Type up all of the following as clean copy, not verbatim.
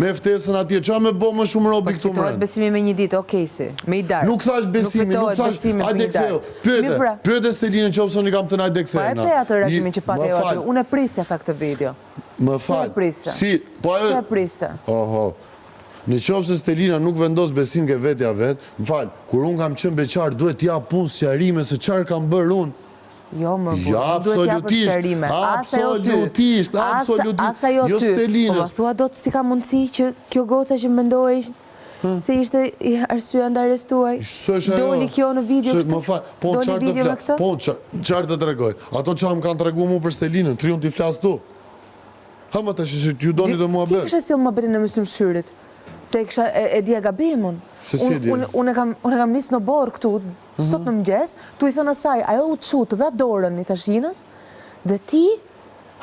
me ftesën atje, qa me bo më shumë robi këtu Po sfitohet besimi me një ditë, okej si, me i darë. Nuk thash besimi, nuk thash, ajde ktheu. Pyete Stelinën që opsoni kam të najde ktheu. Pa e pe atë reagimin që pak e aty, unë e prisja tha këtë video. Më falë, si, po Se e prisja. Oho, në qofë se Stelina nuk vendos besim ke vetja vetë, më falë, kur unë kam qënë beqarë, duhet ja punë sjarime se qarë kam bërë unë. Jo, më burë, nuk duhet ja për sharime. Absolutisht, jo Stelina. Po ma thua do të si ka mundësi që kjo goca që mendoj se ishte arsye ndares tuaj, doli kjo në video kështu, doli video me këtë? Po, qarë të tregoj? Ato që më kanë tregu mu për Stelinën, triun t'i flasë tu. Hëmë të që ju doni të mua bërë. Ti kështë e silë më bërë në Muslim Shyrit? Se e dija gabimun. Unë e kam nisë në borë këtu, sot në mëgjes, tu i thënë asaj, ajo u të shutë dhe dorën i thashinës, dhe ti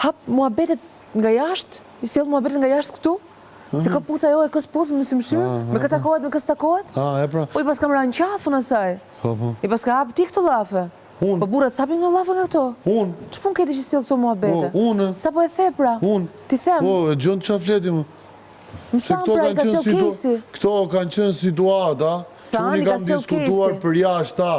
hapë muabetet nga jashtë, i silë muabetet nga jashtë këtu, se ka puth ajo e kësë puth në Muslim Shyrit, me këtë takohet, me kësë takohet. Po i pas kam ranë qafën asaj, i pas ka hapë ti këto lafe. Po burat, sa për nga lafe nga këto? Unë. Që pun këti që silë këto muabete? Unë. Sa po e the pra? Unë. Ti them? Po, e gjënë qa fleti më. Mësan pra, i ka silë kesi. Këto kanë qënë situata, që unë i kam diskutuar për jashtë ta.